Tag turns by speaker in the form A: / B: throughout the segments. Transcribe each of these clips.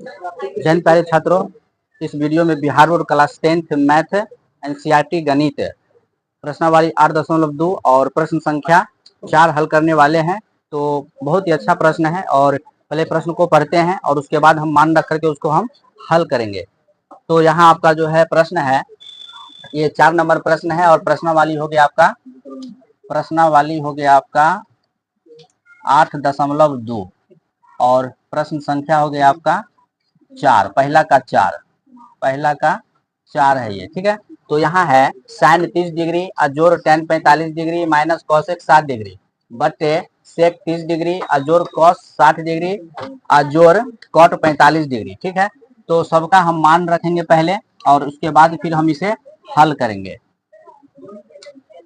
A: जैन प्यारे छात्रों, इस वीडियो में Bihar board class 10th math NCERT गणित प्रश्नावली 8.2 और प्रश्न संख्या 4 हल करने वाले हैं। तो बहुत ही अच्छा प्रश्न है और पहले प्रश्न को पढ़ते हैं और उसके बाद हम मान रख करके उसको हम हल करेंगे। तो यहाँ आपका जो है प्रश्न है, ये 4 नंबर प्रश्न है और प्रश्नावली हो गया आपका 8.2 और प्रश्न संख्या हो गया आपका 4, पहला का 4 है ये, ठीक है। तो यहाँ है साइन 30 डिग्री अजोर tan 45 degree minus cosec 60 degree बटे सेक 30 डिग्री अजोर कॉस 60 डिग्री अजोर कॉट 45 डिग्री, ठीक है। तो सबका हम मान रखेंगे पहले और उसके बाद फिर हम इसे हल करेंगे।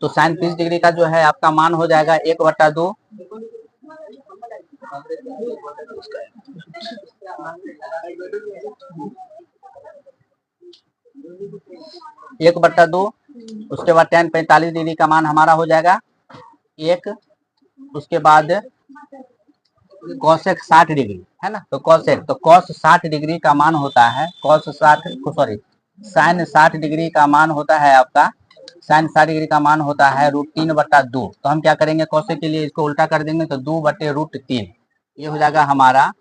A: तो साइन 30 डिग्री का जो है आपका मान हो जाएगा 1/2 1/2। उसके बाद टेन 45 डिग्री का मान हमारा हो जाएगा 1। उसके बाद कॉसेक 60 डिग्री है ना, तो कॉस 60 डिग्री का मान होता है साइन 60 डिग्री का मान होता है आपका साइन 60 डिग्री का मान होता है √3/2। तो हम क्या करेंगे, कॉसेक के लिए इसको उल्टा कर देंगे तो 2/√3, ये हो जाएगा हमारा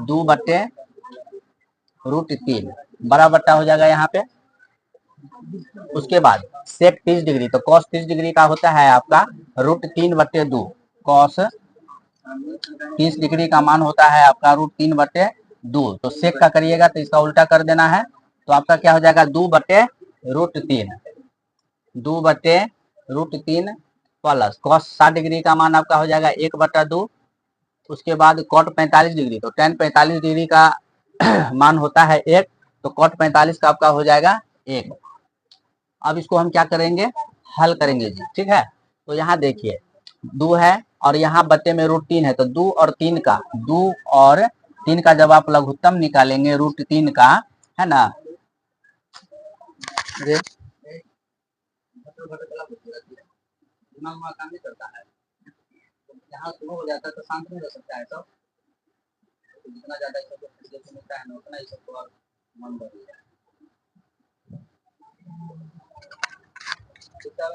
A: 2/√3 बड़ा बट्टा हो जाएगा यहाँ पे। उसके बाद सेक 30 डिग्री, तो कॉस 30 डिग्री का होता है आपका √3/2। कॉस 30 डिग्री का मान होता है आपका √3/2। तो सेक का करिएगा तो इसका उल्टा कर देना है, तो आपका क्या हो जाएगा 2/√3 प्लस कॉस 60 डिग्री का मान आपका हो जाएगा 1/2। उसके बाद कॉट 45 डिग्री, तो टेन 45 डिग्री का मान होता है 1, तो कॉट 45 का आपका हो जाएगा 1। अब इसको हम क्या करेंगे, हल करेंगे जी, ठीक है। तो यहाँ देखिए 2 है और यहाँ बट्टे में √3 है, तो 2 और 3 का जब आप लघुत्तम निकालेंगे √3 का, है ना, काम नहीं करता है, यहाँ शुरू हो जाता है तो शांत नहीं रह सकता है। तो जितना ज्यादा इसको मिलता है ना उतना ही सबको और मन बढ़ जाए।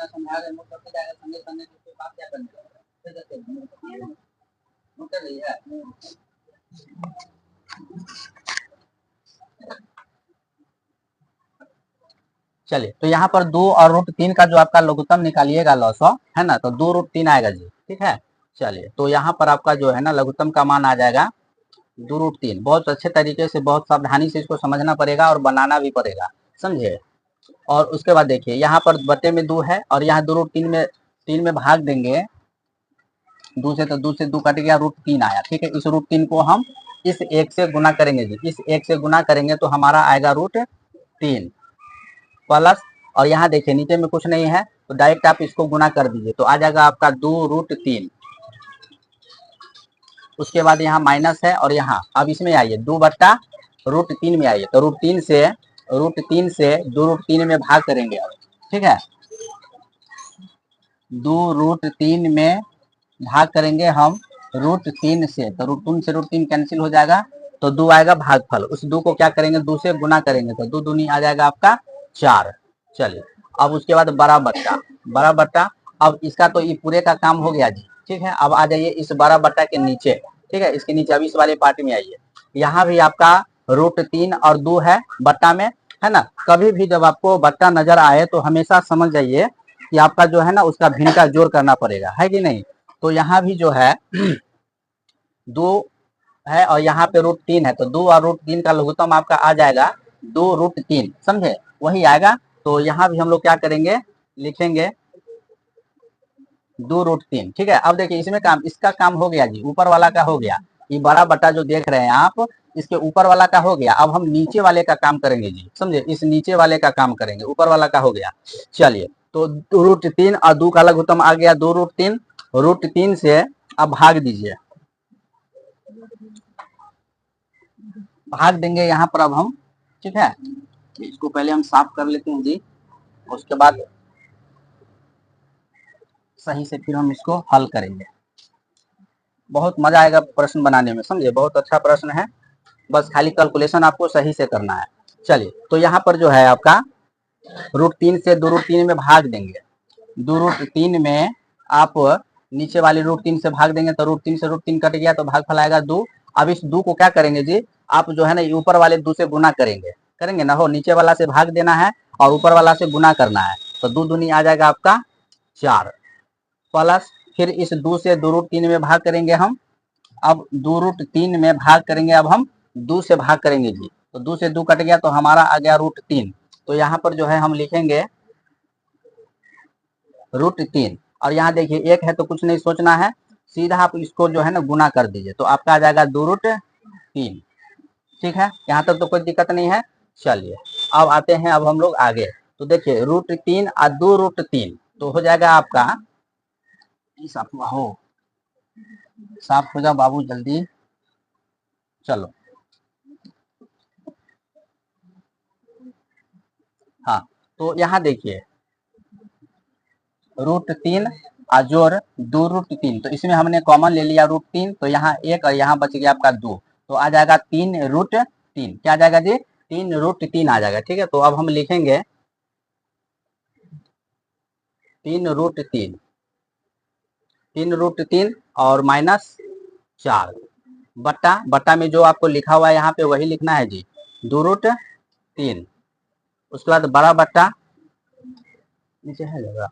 A: समझा रहे नोट करते जाएगा, संगे संगे उसके बाद क्या करने लगेगा, नोट कर रही है। चलिए, तो यहाँ पर 2 और √3 का जो आपका लघुत्तम निकालिएगा लॉसो, है ना, तो 2√3 आएगा जी, ठीक है। चलिए, तो यहाँ पर आपका जो है ना लघुत्तम का मान आ जाएगा 2√3। बहुत अच्छे तरीके से, बहुत सावधानी से इसको समझना पड़ेगा और बनाना भी पड़ेगा, समझे। और उसके बाद देखिए यहाँ पर बटे में 2 है और यहाँ 2√3 में 3 में भाग देंगे 2 से, तो 2 से 2 कट गया, √3 आया, ठीक है। इस √3 को हम इस 1 से गुना करेंगे जी, इस 1 से गुना करेंगे तो हमारा आएगा √3 प्लस, और यहाँ देखिए नीचे में कुछ नहीं है तो डायरेक्ट आप इसको गुना कर दीजिए तो आ जाएगा आपका 2√3। उसके बाद यहाँ माइनस है और यहाँ अब इसमें आइए 2/√3 में आइए, तो √3 से 2√3 में भाग करेंगे अब, ठीक है। 2√3 में भाग करेंगे हम √3 से, तो √3 से √3 कैंसिल हो जाएगा तो 2 आएगा भागफल। उस 2 को क्या करेंगे, 2 से गुना करेंगे तो 2 दूनी आ जाएगा आपका 4। चलिए, अब उसके बाद बड़ा बट्टा। अब इसका तो ये पूरे का काम हो गया जी, ठीक है। अब आ जाइए इस बड़ा बट्टा के नीचे, ठीक है, इसके नीचे अब इस वाले पार्ट में आइए। यहाँ भी आपका √3 और 2 है बट्टा में, है ना। कभी भी जब आपको बट्टा नजर आए तो हमेशा समझ जाइए कि आपका जो है ना उसका भिन्न का जोड़ करना पड़ेगा, है कि नहीं। तो यहाँ भी जो है 2 है और यहाँ पे √3 है, तो 2 और √3 का लघुत्तम आपका आ जाएगा 2√3, समझे, वही आएगा। तो यहाँ भी हम लोग क्या करेंगे, लिखेंगे 2√3, ठीक है। अब देखिए इसमें काम, इसका काम हो गया जी, ऊपर वाला का हो गया, ये बड़ा बट्टा जो देख रहे हैं आप इसके ऊपर वाला का हो गया। अब हम नीचे वाले का काम करेंगे जी, समझे, इस नीचे वाले का काम करेंगे, ऊपर वाला का हो गया। चलिए, तो √3 और 2 का लघुत्तम आ गया 2√3, √3 से अब भाग दीजिए, भाग देंगे यहाँ पर अब हम, ठीक है। इसको पहले हम साफ कर लेते हैं जी, उसके बाद सही से फिर हम इसको हल करेंगे। बहुत मजा आएगा प्रश्न बनाने में, समझे, बहुत अच्छा प्रश्न है। बस खाली कैलकुलेशन आपको सही से करना है। चलिए, तो यहाँ पर जो है आपका √3 से 2√3 में भाग देंगे। 2√3 में आप नीचे वाली √3 से भाग देंगे तो √3 से √3 कट गया तो भागफल आएगा 2। अब इस 2 को क्या करेंगे जी, आप जो है ना ऊपर वाले 2 से गुना करेंगे ना, हो नीचे वाला से भाग देना है और ऊपर वाला से गुना करना है, तो 2 दूनी आ जाएगा आपका 4 प्लस फिर इस 2 से 2√3 में भाग करेंगे हम। अब 2√3 में भाग करेंगे, अब हम 2 से भाग करेंगे जी, तो 2 से 2 कट गया तो हमारा आ गया √3। तो यहाँ पर जो है हम लिखेंगे √3 और यहाँ देखिए 1 है तो कुछ नहीं सोचना है, सीधा आप इसको जो है ना गुना कर दीजिए तो आपका आ जाएगा 2√3। ठीक है, यहाँ तक तो कोई दिक्कत नहीं है। चलिए, अब आते हैं अब हम लोग आगे। तो देखिए √3 और 2√3 तो हो जाएगा आपका, साफ हो, साफ हो जाओ बाबू जल्दी। चलो, हाँ, तो यहाँ देखिए √3 और जोड़ 2√3, तो इसमें हमने कॉमन ले लिया √3, तो यहाँ 1 और यहाँ बच गया आपका 2, तो आ जाएगा 3√3। क्या आ जाएगा जी, 3√3 आ जाएगा। ठीक है, तो अब हम लिखेंगे 3√3, 3√3 और -4 बट्टा में जो आपको लिखा हुआ है यहाँ पे वही लिखना है जी, 2√3। उसके बाद बड़ा बट्टा नीचे है जगह,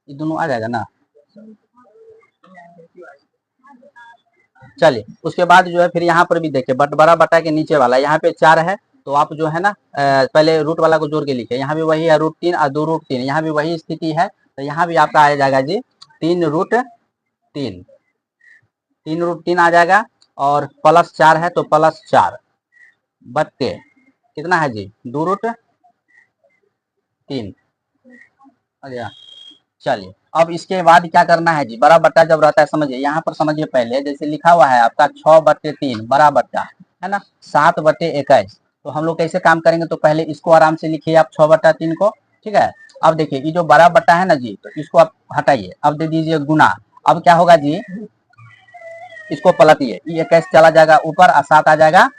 A: ये दोनों आ जाएगा ना। चलिए, उसके बाद जो है फिर यहाँ पर भी देखिए बड़ा बट्टा के नीचे वाला यहाँ पे 4 है, तो आप जो है ना पहले रूट वाला को जोड़ के लिखे, यहाँ भी वही है √3 और 2√3, यहाँ भी वही स्थिति है, तो यहाँ भी आपका आ जाएगा जी 3√3, 3√3 आ जाएगा और +4 है तो +4 बट्टे कितना है जी 2√3। चलिए, अब इसके बाद क्या करना है जी, बड़ा बट्टा जब रहता है समझिए, यहाँ पर समझिए पहले जैसे लिखा हुआ है आपका 6/3 बड़ा बट्टा है ना, 7/21, तो हम लोग कैसे काम करेंगे, तो पहले इसको आराम से लिखिए आप 6/3 को। ठीक है, अब देखिए ये जो बड़ा बट्टा है ना जी, तो इसको आप हटाइए, अब दे दीजिए गुना। अब क्या होगा जी, इसको पलटिए, ये 21 चला जाएगा ऊपर और 7 आ जाएगा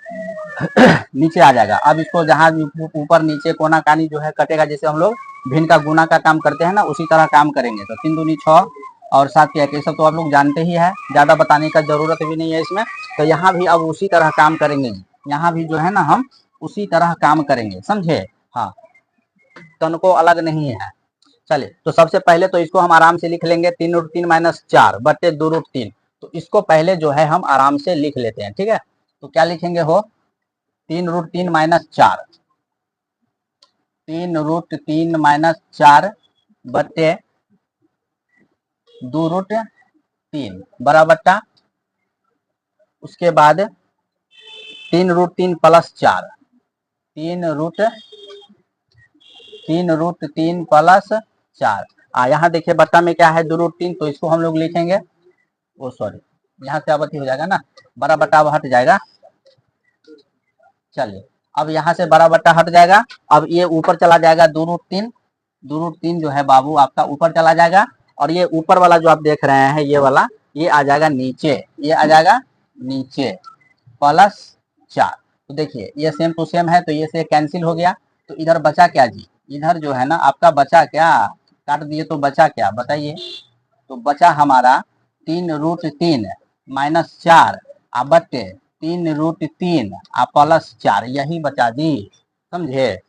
A: नीचे आ जाएगा। अब इसको जहां ऊपर नीचे कोना कानी जो है कटेगा, जैसे हम लोग भिन्न का गुना का काम करते हैं ना, उसी तरह काम करेंगे। तो 3 दूनी 6 और 7 के 21, सब तो आप लोग जानते ही है, ज्यादा बताने का जरूरत भी नहीं है इसमें। तो यहाँ भी अब उसी तरह काम करेंगे, यहाँ भी जो है ना हम उसी तरह काम करेंगे, समझे। हाँ, तन को अलग नहीं है। चलिए, तो सबसे पहले तो इसको हम आराम से लिख लेंगे 3√3 -4 बट्टे 2√3, तो इसको पहले जो है हम आराम से लिख लेते हैं। ठीक है, तो क्या लिखेंगे हो, 3√3 -4, 3√3 -4 बट्टे 2√3 बड़ा बट्टा, उसके बाद 3√3 +4, 3√3 +4। यहाँ देखिए बट्टा में क्या है 2√3, तो इसको हम लोग लिखेंगे, ओ सॉरी, यहाँ से अवधि हो जाएगा ना, बड़ा बट्टा अब हट जाएगा। चलिए, अब यहाँ से बड़ा बट्टा हट जाएगा, अब ये ऊपर चला जाएगा 2√3, 2√3 जो है बाबू आपका ऊपर चला जाएगा, और ये ऊपर वाला जो आप देख रहे हैं ये वाला, ये आ जाएगा नीचे, ये आ जाएगा नीचे +4। तो देखिए ये सेम टू सेम है, तो ये से कैंसिल हो गया, तो इधर बचा क्या जी, इधर जो है ना आपका बचा क्या, काट दिए तो बचा क्या बताइए, तो बचा हमारा 3√3 -4 बट्टे 3√3 +4, यही बचा जी, समझे।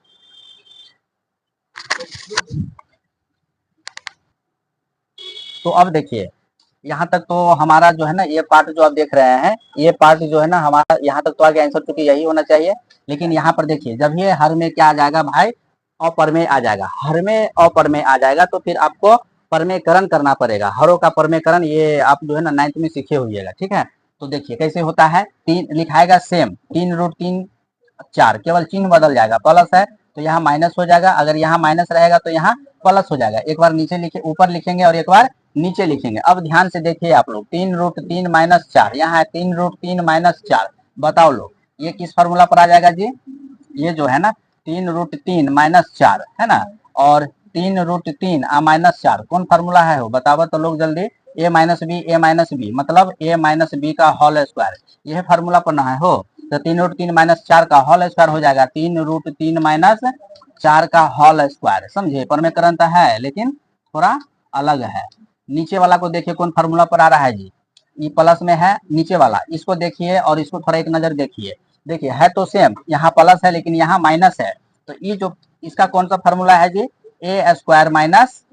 A: तो अब देखिए यहाँ तक तो हमारा जो है ना ये पार्ट जो आप देख रहे हैं, ये पार्ट जो है ना हमारा यहाँ तक तो आगे आंसर चूंकि यही होना चाहिए। लेकिन यहाँ पर देखिए जब ये हर में क्या आ जाएगा भाई, अपर में आ जाएगा, हर में अपर में आ जाएगा, तो फिर आपको परमेकरण करना पड़ेगा, हरों का परमेकरण, ये आप जो है ना 9th में सीखे होइएगा। ठीक है, तो देखिए कैसे होता है, 3 लिखाएगा सेम, 3√3 4, केवल चिन्ह बदल जाएगा, प्लस है तो यहाँ माइनस हो जाएगा, अगर यहाँ माइनस रहेगा तो यहाँ प्लस हो जाएगा। एक बार नीचे लिखे, ऊपर लिखेंगे और एक बार नीचे लिखेंगे। अब ध्यान से देखिए आप लोग, 3√3 -4, यहाँ है 3√3 -4, बताओ लोग ये किस फॉर्मूला पर आ जाएगा जी, ये जो है ना 3√3 -4 है ना, और 3√3 -4 कौन फार्मूला है हो, बताओ तो लोग जल्दी, ए माइनस बी मतलब ए माइनस बी का होल स्क्वायर, यह फार्मूला पढ़ना है हो। तो 3 √3 माइनस 4 का होल स्क्वायर हो जाएगा 3 √3 माइनस 4 का होल स्क्वायर। समझे, पर में करंट है लेकिन थोड़ा अलग है। नीचे वाला को देखिए कौन फार्मूला पर आ रहा है जी, ये प्लस में है नीचे वाला, इसको देखिए और इसको थोड़ा एक नजर देखिए। देखिए है तो सेम, यहाँ प्लस है लेकिन यहाँ माइनस है, तो ये जो इसका कौन सा फार्मूला है जी, ए स्क्वायर माइनस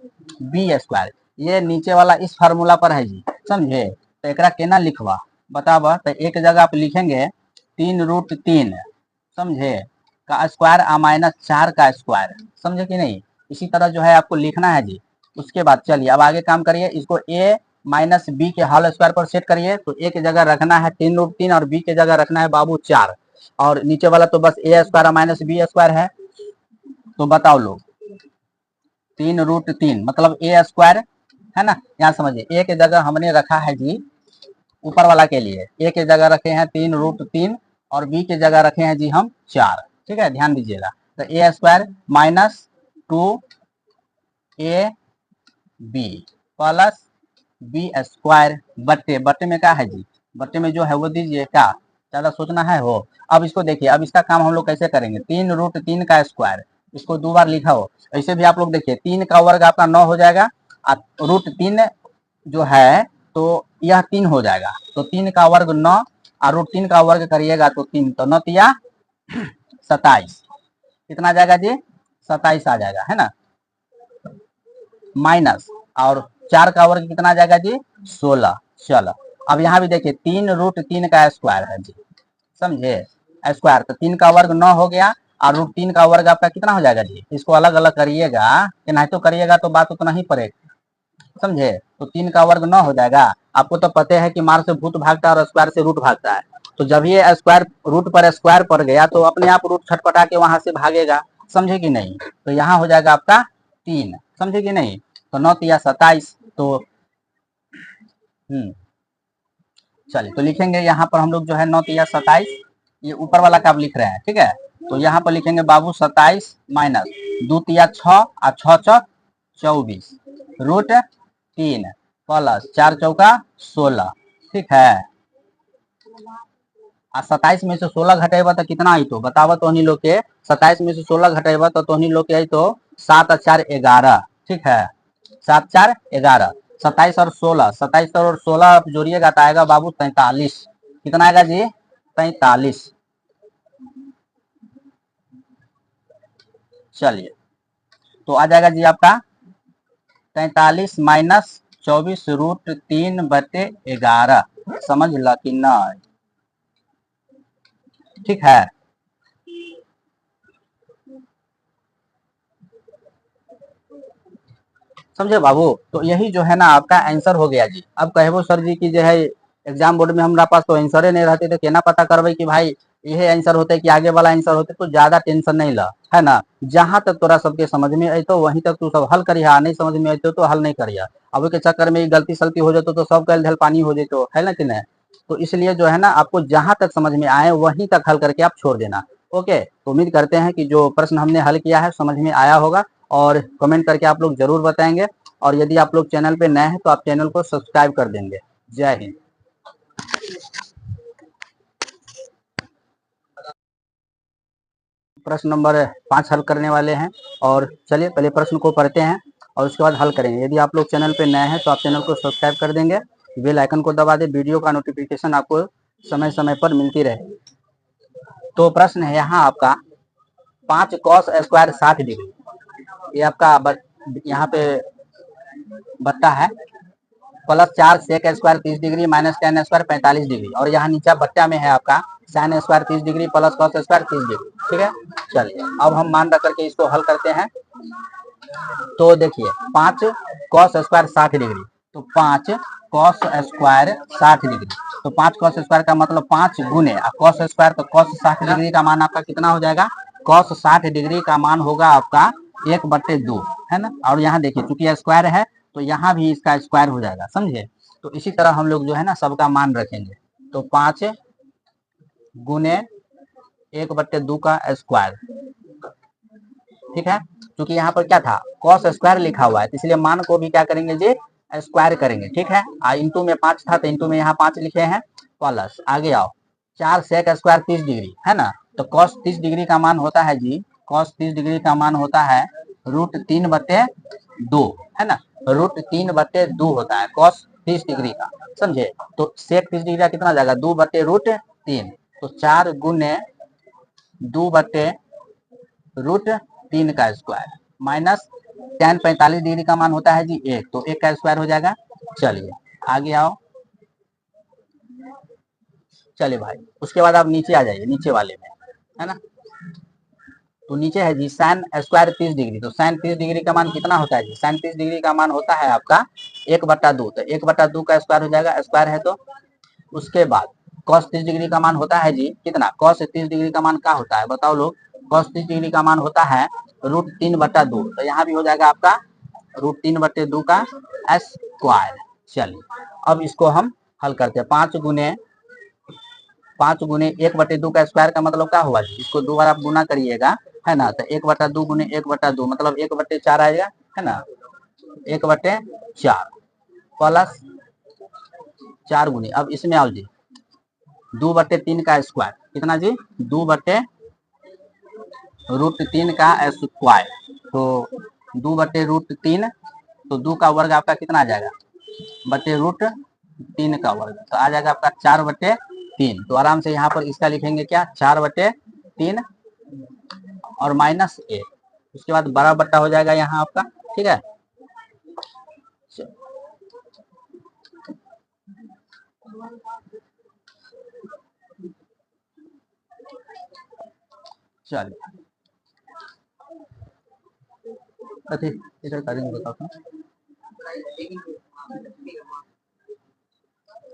A: बी स्क्वायर, ये नीचे वाला इस फार्मूला पर है जी। समझे, तो एकरा केना लिखवा बतावा, तो एक जगह आप लिखेंगे 3 √3 समझे का स्क्वायर आ माइनस 4 का स्क्वायर, समझे कि नहीं। इसी तरह जो है आपको लिखना है जी। उसके बाद चलिए अब आगे काम करिए, इसको ए माइनस बी के होल स्क्वायर पर सेट करिए। तो ए की जगह रखना है 3 √3 और बी की जगह रखना है बाबू 4, और नीचे वाला तो बस ए स्क्वायर माइनस बी स्क्वायर है। तो बताओ लोग 3 √3 मतलब ए स्क्वायर है ना, यहाँ समझिए ए की जगह हमने रखा है जी ऊपर वाला के लिए, ए की जगह रखे हैं 3 √3 और बी की जगह रखे हैं जी हम 4। ठीक है, ध्यान दीजिएगा। तो A square minus 2 A B plus B square बट्टे बट्टे में क्या है जी, बट्टे में जो है वो दीजिए, क्या ज्यादा सोचना है हो। अब इसको देखिए, अब इसका काम हम लोग कैसे करेंगे, 3 √3 का स्क्वायर, इसको 2 बार लिखा हो। ऐसे भी आप लोग देखिए 3 का वर्ग आपका 9 हो जाएगा, √3 जो है तो यह 3 हो जाएगा, तो 3 का वर्ग 9 और √3 का वर्ग करिएगा तो 3, तो 9 तिया 27, कितना जाएगा जी 27 आ जाएगा है ना, माइनस और 4 का वर्ग कितना जाएगा जी 16। चलो अब यहाँ भी देखिए 3 √3 का स्क्वायर है जी, समझे स्क्वायर, तो 3 का वर्ग 9 हो गया और √3 का वर्ग आपका कितना हो जाएगा जी, इसको अलग अलग करिएगा कि नहीं तो करिएगा तो बात उतना ही पड़ेगा। समझे, तो 3 का वर्ग 9 हो जाएगा। आपको तो पता है कि मार से भूत भागता है और स्क्वायर से रूट भागता है, तो जब ये स्क्वायर रूट पर स्क्वायर पड़ गया तो अपने आप रूट छटपटा के वहां से भागेगा, समझे कि नहीं। तो यहाँ हो जाएगा आपका 3, समझे कि नहीं। तो 9 तिया 27, तो चलिए तो लिखेंगे यहाँ पर हम लोग जो है 9 तिया 27, ये ऊपर वाला का आप लिख रहे हैं ठीक है। तो यहाँ पर लिखेंगे बाबू 27 माइनस 2 तिया 6 और 6 चौक 24 √3 प्लस 4 चौका 16, ठीक है। आ 27 में से 16 घटेबा तो कितना आई तो बतावा, तो लोग के 27 में से 16 घटेबा तो लोग के आई तो 7 और 4 11, ठीक है 7 4 11, 27 और 16, 27 और 16 आप जोड़िएगा तो आएगा बाबू 43, कितना आएगा जी 43। चलिए तो आ जाएगा जी आपका 43 माइनस 24 √3/11, समझ ला कि नहीं, ठीक है। समझे बाबू, तो यही जो है ना आपका आंसर हो गया जी। अब कहो सर जी की जो है एग्जाम बोर्ड में हमारा पास तो आंसर नहीं रहते तो केना पता करबे कि भाई यही आंसर होते कि आगे वाला आंसर होते, तो ज्यादा टेंशन नहीं ला है ना। जहां तक तोरा सबके समझ में आई तो वहीं तक तू सब हल करिया, नहीं समझ में आते तो हल नहीं करिया। अब के चक्कर में गलती सलती हो जाते तो सब कल धल पानी हो जाते है ना कि नहीं। तो इसलिए जो है ना आपको जहां तक समझ में आए वहीं तक हल करके आप छोड़ देना। ओके, तो उम्मीद करते हैं कि जो प्रश्न हमने हल किया है समझ में आया होगा, और कमेंट करके आप लोग जरूर बताएंगे। और यदि आप लोग चैनल पे नए हैं तो आप चैनल को सब्सक्राइब कर देंगे। जय हिंद। प्रश्न नंबर 5 हल करने वाले हैं, और चलिए पहले प्रश्न को पढ़ते हैं और उसके बाद हल करेंगे। यदि आप लोग चैनल पे नए हैं तो आप चैनल को सब्सक्राइब कर देंगे, बेल आइकन को दबा दे, वीडियो का नोटिफिकेशन आपको समय समय पर मिलती रहे। तो प्रश्न है यहाँ आपका 5 cos स्क्वायर 60 डिग्री, ये आपका यहाँ पे बट्टा है, plus 4 sec square 30 degree minus tan square 45 degree, और यहाँ नीचे बट्टा में है आपका sin square 30 degree plus cos square 30 degree, ठीक है। चलिए अब हम मान रख करके इसको हल करते हैं। तो देखिए 5 cos स्क्वायर 60 डिग्री, तो 5 cos स्क्वायर 60 डिग्री, तो 5 cos स्क्वायर का मतलब 5 गुने cos स्क्वायर, तो cos 60 डिग्री का मान आपका कितना हो जाएगा, cos 60 डिग्री का मान होगा आपका 1/2 है ना। और यहाँ देखिए चूंकि स्क्वायर है तो यहाँ भी इसका स्क्वायर हो जाएगा, समझे। तो इसी तरह हम लोग जो है ना सबका मान रखेंगे, तो 5 गुने 1/2 का स्क्वायर, ठीक है। क्योंकि यहाँ पर क्या था cos स्क्वायर लिखा हुआ है, तो इसलिए मान को भी क्या करेंगे जी स्क्वायर करेंगे, ठीक है। इंटू में 5 था तो इंटू में यहाँ 5 लिखे हैं, प्लस आगे आओ 4 सेक स्क्वायर 30 डिग्री है ना। तो कॉस 30 डिग्री का मान होता है जी, कॉस 30 डिग्री का मान होता है √3/2 है ना। √3/2 होता है कॉस 30 डिग्री का, समझे। तो सेक 30 डिग्री का कितना जाएगा, 2/√3। तो 4 गुने 2/√3 का स्क्वायर माइनस tan 45 डिग्री का मान होता है जी 1, तो 1 का स्क्वायर हो जाएगा। चलिए आगे आओ, चलिए भाई उसके बाद आप नीचे आ जाइए, नीचे वाले में है ना। तो नीचे है जी साइन स्क्वायर 30 डिग्री। तो साइन 30 डिग्री का मान कितना होता है जी, साइन 30 डिग्री का मान होता है आपका 1/2। तो 1/2 का स्क्वायर हो जाएगा, स्क्वायर है तो। उसके बाद cos 30 डिग्री का मान होता है जी कितना, cos 30 डिग्री का मान क्या होता है बताओ लोग। cos 30 डिग्री का मान होता है √3/2। तो यहाँ भी हो जाएगा आपका √3/2 का स्क्वायर। चलिए अब इसको हम हल करते हैं। 5 गुने 1/2 का स्क्वायर का मतलब क्या हुआ जी, इसको 2 बार आप गुना करिएगा है ना। तो 1/2 गुने 1/2 मतलब 1/4 आएगा है ना, 1/4 प्लस 4 गुने, अब इसमें आओ जी 2/3 का स्क्वायर कितना जी, 2/√3 का स्क्वायर। तो 2/√3, तो 2 का वर्ग आपका कितना आ जाएगा, √3 का वर्ग, तो आ जाएगा आपका 4/3। तो आराम से यहाँ पर इसका लिखेंगे क्या, 4/3 और माइनस 1, उसके बाद 12 हो जाएगा यहाँ आपका, ठीक है। चलिए इधर करेंगे बताता हूँ।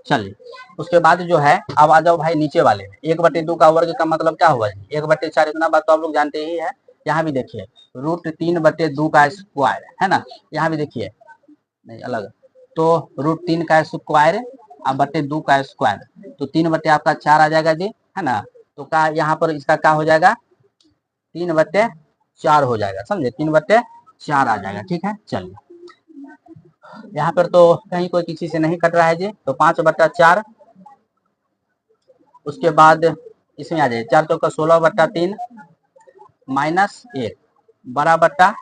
A: चलिए उसके बाद जो है अब आ जाओ भाई नीचे वाले में। 1/2 का वर्ग का मतलब क्या हुआ जी, 1/4, इतना बात तो आप लोग जानते ही है। यहाँ भी देखिए √3/2 का स्क्वायर है ना, यहाँ भी देखिए नहीं अलग, तो √3 का स्क्वायर और /2 का स्क्वायर, तो 3/4 आ जाएगा जी है ना। तो क्या यहाँ पर इसका क्या हो जाएगा, 3/4 हो जाएगा, समझे, 3/4 आ जाएगा, ठीक है। चलिए यहाँ पर तो कहीं कोई किसी से नहीं कट रहा है जी, तो 5/4, उसके बाद इसमें आ जाए 4 चौका 16/3 माइनस 1 12,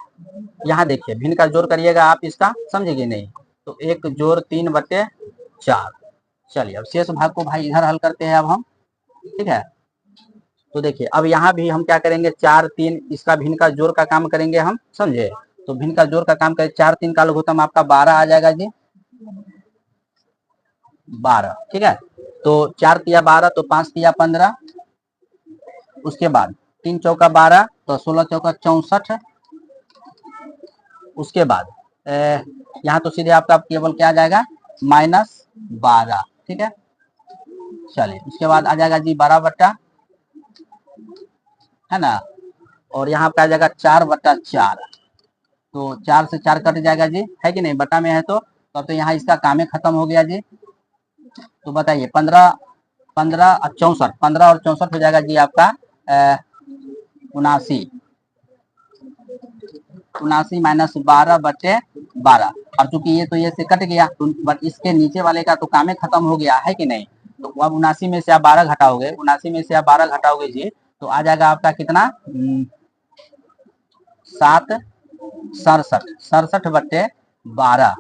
A: यहाँ देखिए भिन्न का जोड़ करिएगा आप इसका, समझेंगे नहीं, तो 1 जोड़ 3/4। चलिए अब शेष भाग को भाई इधर हल करते हैं अब हम, ठीक है। तो देखिए अब यहाँ भी हम क्या करेंगे, 4 3 इसका भिन्न का जोड़ का काम करेंगे हम, समझे। तो भिन्न का जोड़ का काम करें, 4 3 का लघुत्तम आपका 12 आ जाएगा जी, 12, ठीक है। तो 4 तिया 12, तो 5 तिया 15, उसके बाद 3 चौका 12, तो 16 चौका 64, उसके बाद यहाँ तो सीधे आपका केवल क्या आ जाएगा, -12, ठीक है। चलिए उसके बाद आ जाएगा जी 12 है ना, और यहाँ पे आ जाएगा 4/4, तो 4 से 4 कट जाएगा जी, है कि नहीं, बटा में है तो तब तो यहाँ इसका काम खत्म हो गया जी। तो बताइए 15 15 और 64, 15 और 64 हो जाएगा जी आपका 79 माइनस 12/12, और चूंकि ये तो ये से कट गया तो बट इसके नीचे वाले का तो काम खत्म हो गया, है कि नहीं। तो अब 79 में से आप 12 घटाओगे, 79 में से आप 12 घटाओगे जी, तो आ जाएगा आपका कितना, 67/12,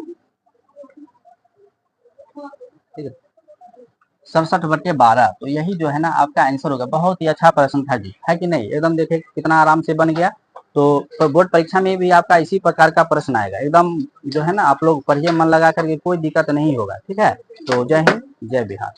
A: 67/12। तो यही जो है ना आपका आंसर होगा। बहुत ही अच्छा प्रश्न था जी, है कि नहीं, एकदम देखिए कितना आराम से बन गया। तो बोर्ड परीक्षा में भी आपका इसी प्रकार का प्रश्न आएगा, एकदम जो है ना आप लोग पढ़िए मन लगा करके, कोई दिक्कत नहीं होगा, ठीक है। तो जय हिंद जय बिहार।